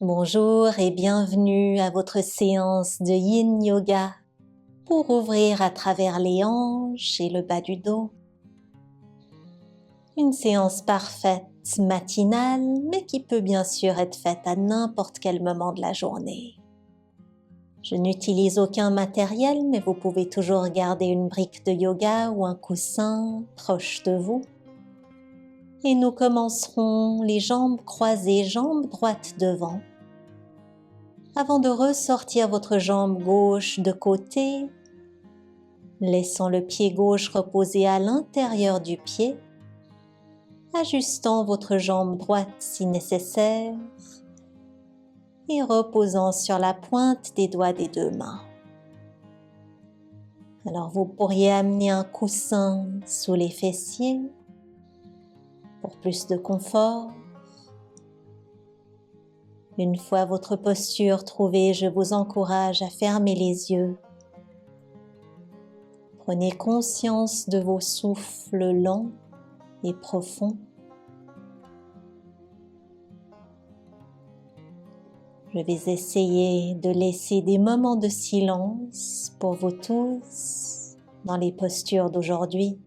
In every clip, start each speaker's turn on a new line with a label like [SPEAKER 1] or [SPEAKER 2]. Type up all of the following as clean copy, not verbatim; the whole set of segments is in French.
[SPEAKER 1] Bonjour et bienvenue à votre séance de Yin Yoga pour ouvrir à travers les hanches et le bas du dos. Une séance parfaite, matinale, mais qui peut bien sûr être faite à n'importe quel moment de la journée. Je n'utilise aucun matériel, mais vous pouvez toujours garder une brique de yoga ou un coussin proche de vous. Et nous commencerons les jambes croisées, jambes droites devant. Avant de ressortir votre jambe gauche de côté, laissant le pied gauche reposer à l'intérieur du pied, ajustant votre jambe droite si nécessaire et reposant sur la pointe des doigts des deux mains. Alors vous pourriez amener un coussin sous les fessiers pour plus de confort. Une fois votre posture trouvée, je vous encourage à fermer les yeux. Prenez conscience de vos souffles lents et profonds. Je vais essayer de laisser des moments de silence pour vous tous dans les postures d'aujourd'hui,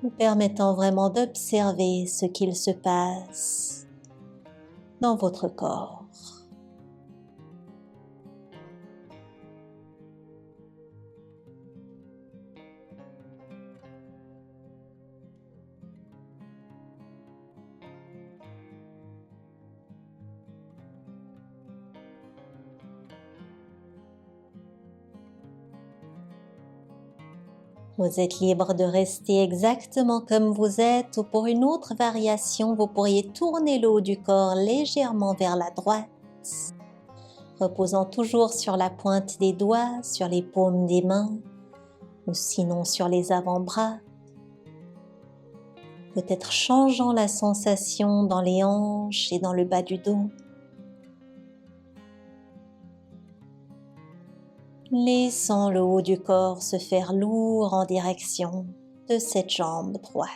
[SPEAKER 1] vous permettant vraiment d'observer ce qu'il se passe dans votre corps. Vous êtes libre de rester exactement comme vous êtes ou pour une autre variation, vous pourriez tourner le haut du corps légèrement vers la droite, reposant toujours sur la pointe des doigts, sur les paumes des mains ou sinon sur les avant-bras. Peut-être changeant la sensation dans les hanches et dans le bas du dos. Laissant le haut du corps se faire lourd en direction de cette jambe droite.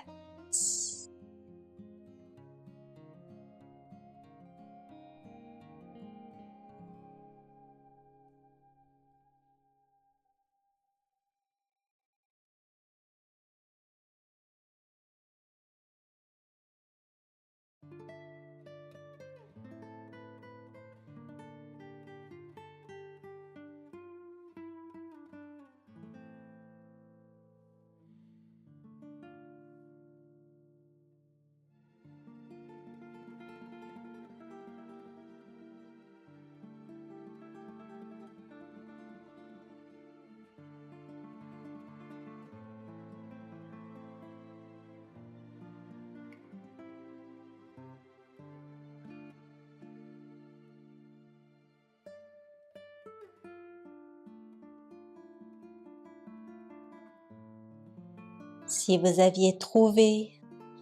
[SPEAKER 1] Si vous aviez trouvé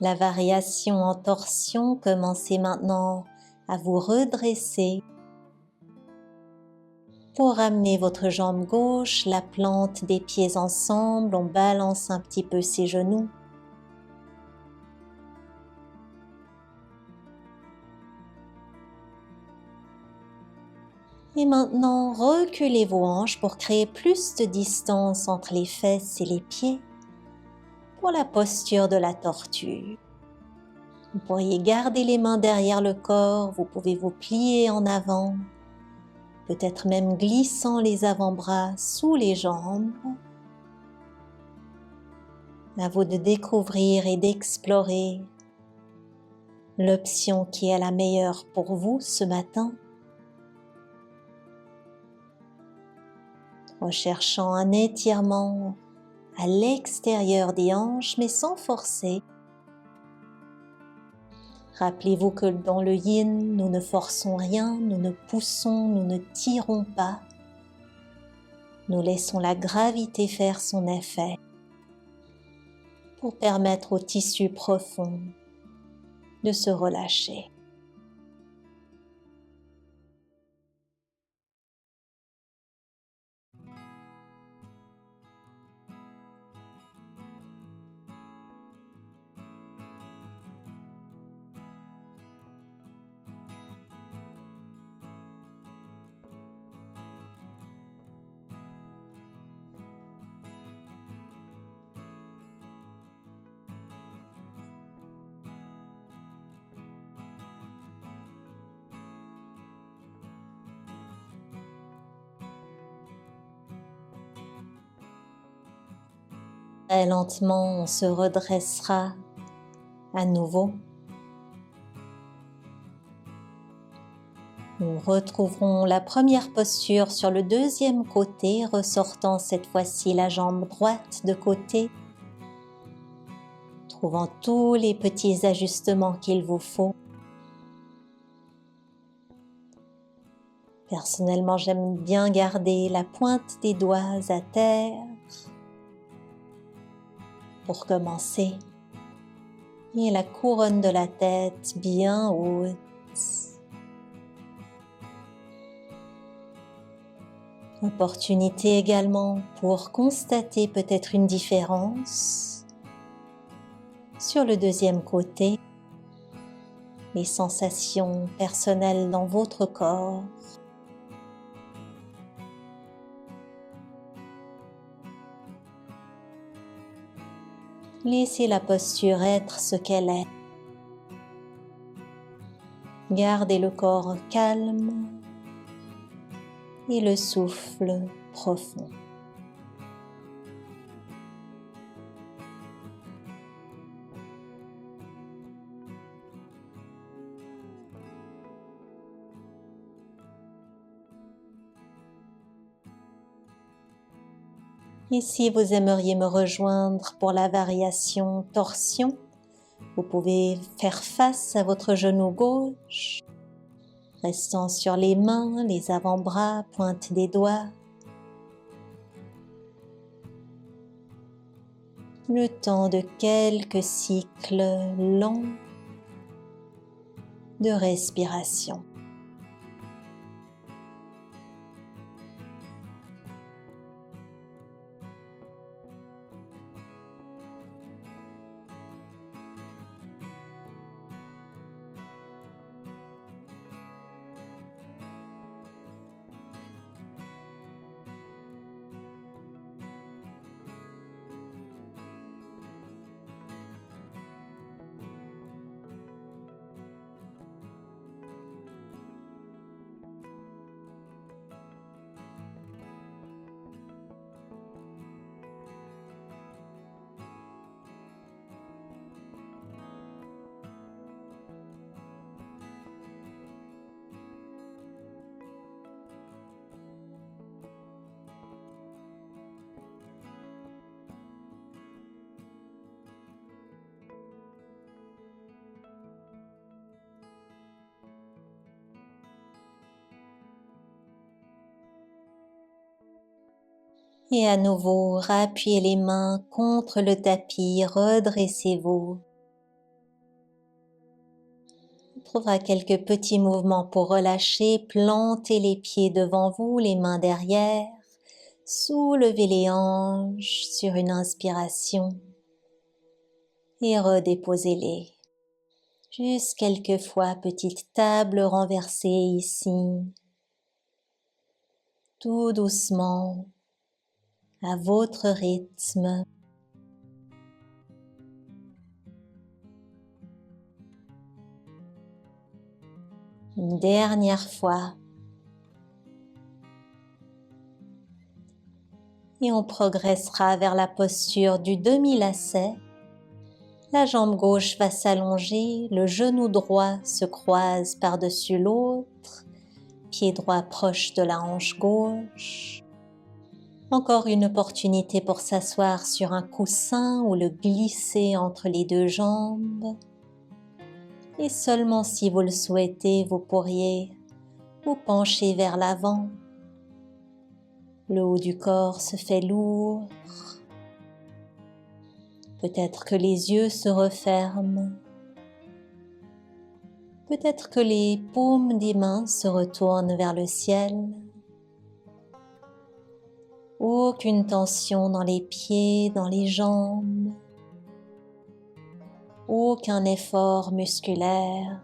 [SPEAKER 1] la variation en torsion, commencez maintenant à vous redresser pour ramener votre jambe gauche, la plante des pieds ensemble, on balance un petit peu ses genoux. Et maintenant, reculez vos hanches pour créer plus de distance entre les fesses et les pieds pour la posture de la tortue. Vous pourriez garder les mains derrière le corps, vous pouvez vous plier en avant, peut-être même glissant les avant-bras sous les jambes. À vous de découvrir et d'explorer l'option qui est la meilleure pour vous ce matin. Recherchant un étirement à l'extérieur des hanches, mais sans forcer. Rappelez-vous que dans le yin, nous ne forçons rien, nous ne poussons, nous ne tirons pas. Nous laissons la gravité faire son effet pour permettre au tissu profond de se relâcher. Très lentement, on se redressera à nouveau. Nous retrouverons la première posture sur le deuxième côté, ressortant cette fois-ci la jambe droite de côté, trouvant tous les petits ajustements qu'il vous faut. Personnellement, j'aime bien garder la pointe des doigts à terre pour commencer et la couronne de la tête bien haute. Opportunité également pour constater peut-être une différence sur le deuxième côté, les sensations personnelles dans votre corps. Laissez la posture être ce qu'elle est. Gardez le corps calme et le souffle profond. Et si vous aimeriez me rejoindre pour la variation torsion, vous pouvez faire face à votre genou gauche, restant sur les mains, les avant-bras, pointe des doigts. Le temps de quelques cycles lents de respiration. Et à nouveau, rappuyez les mains contre le tapis, redressez-vous. On trouvera quelques petits mouvements pour relâcher, plantez les pieds devant vous, les mains derrière, soulevez les hanches sur une inspiration et redéposez-les. Juste quelques fois, petite table renversée ici, tout doucement, à votre rythme. Une dernière fois. Et on progressera vers la posture du demi-lacet. La jambe gauche va s'allonger, le genou droit se croise par-dessus l'autre, pied droit proche de la hanche gauche. Encore une opportunité pour s'asseoir sur un coussin ou le glisser entre les deux jambes. Et seulement si vous le souhaitez, vous pourriez vous pencher vers l'avant. Le haut du corps se fait lourd. Peut-être que les yeux se referment. Peut-être que les paumes des mains se retournent vers le ciel. Aucune tension dans les pieds, dans les jambes. Aucun effort musculaire.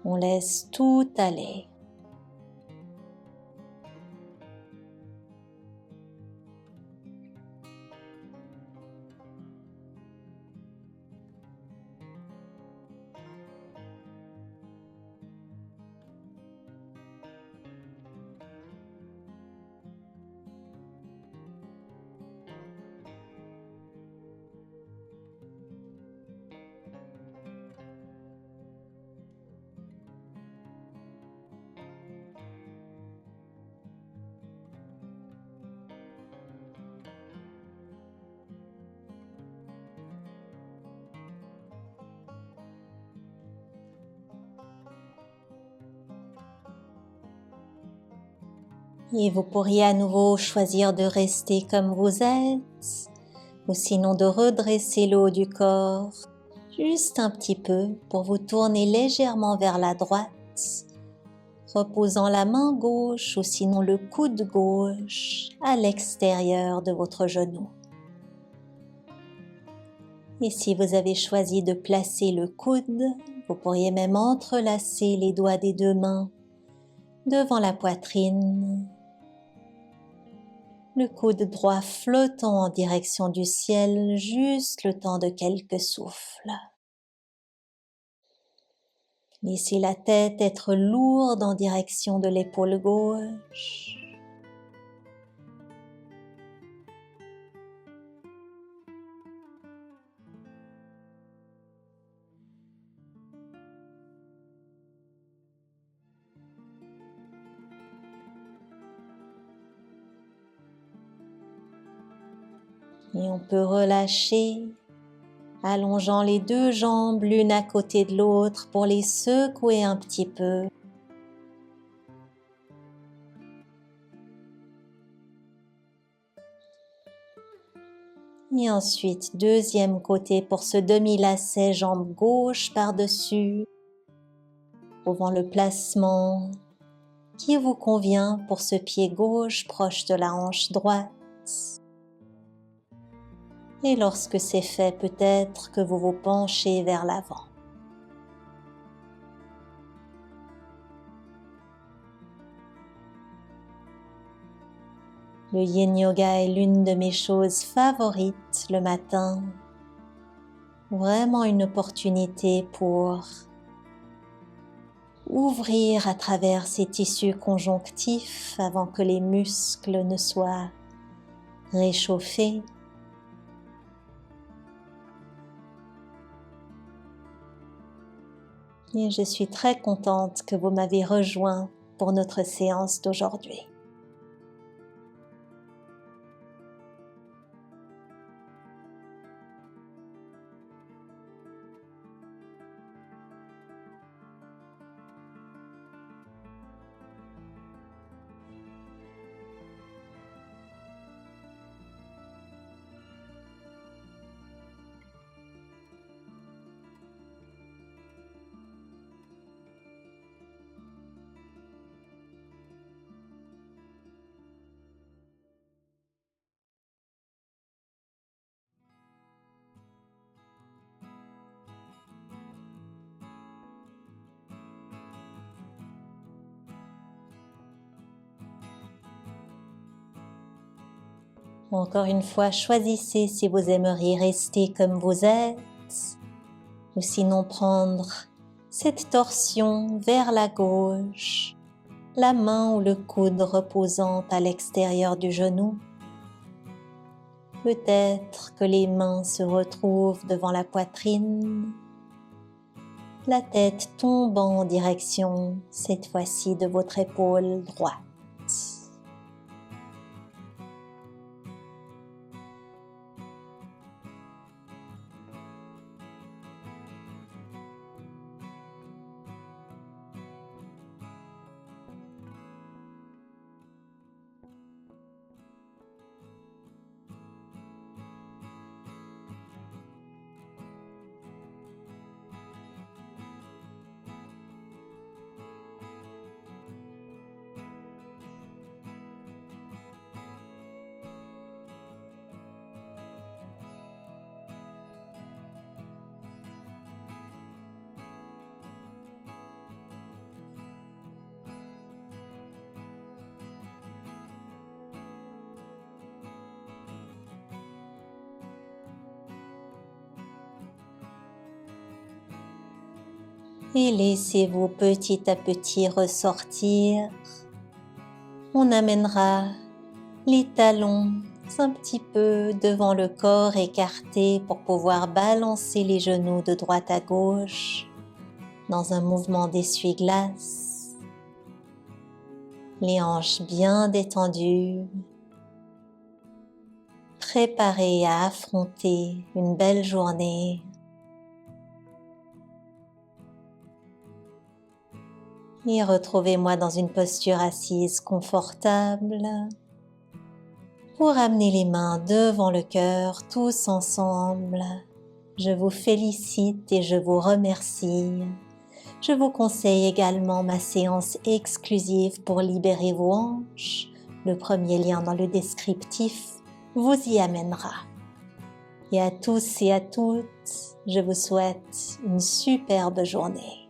[SPEAKER 1] On laisse tout aller. Et vous pourriez à nouveau choisir de rester comme vous êtes, ou sinon de redresser le haut du corps, juste un petit peu pour vous tourner légèrement vers la droite, reposant la main gauche ou sinon le coude gauche à l'extérieur de votre genou. Et si vous avez choisi de placer le coude, vous pourriez même entrelacer les doigts des deux mains devant la poitrine, le coude droit flottant en direction du ciel juste le temps de quelques souffles. Laissez la tête être lourde en direction de l'épaule gauche. Et on peut relâcher, allongeant les deux jambes l'une à côté de l'autre pour les secouer un petit peu. Et ensuite, deuxième côté pour ce demi-lacet, jambe gauche par-dessus, trouvant le placement qui vous convient pour ce pied gauche proche de la hanche droite. Et lorsque c'est fait, peut-être que vous vous penchez vers l'avant. Le Yin Yoga est l'une de mes choses favorites le matin. Vraiment une opportunité pour ouvrir à travers ces tissus conjonctifs avant que les muscles ne soient réchauffés. Et je suis très contente que vous m'avez rejoint pour notre séance d'aujourd'hui. Encore une fois, choisissez si vous aimeriez rester comme vous êtes ou sinon prendre cette torsion vers la gauche, la main ou le coude reposant à l'extérieur du genou. Peut-être que les mains se retrouvent devant la poitrine, la tête tombant en direction, cette fois-ci, de votre épaule droite. Et laissez-vous petit à petit ressortir. On amènera les talons un petit peu devant le corps écarté pour pouvoir balancer les genoux de droite à gauche dans un mouvement d'essuie-glace. Les hanches bien détendues, préparées à affronter une belle journée. Et retrouvez-moi dans une posture assise confortable. Pour ramener les mains devant le cœur, tous ensemble. Je vous félicite et je vous remercie. Je vous conseille également ma séance exclusive pour libérer vos hanches. Le premier lien dans le descriptif vous y amènera. Et à tous et à toutes, je vous souhaite une superbe journée.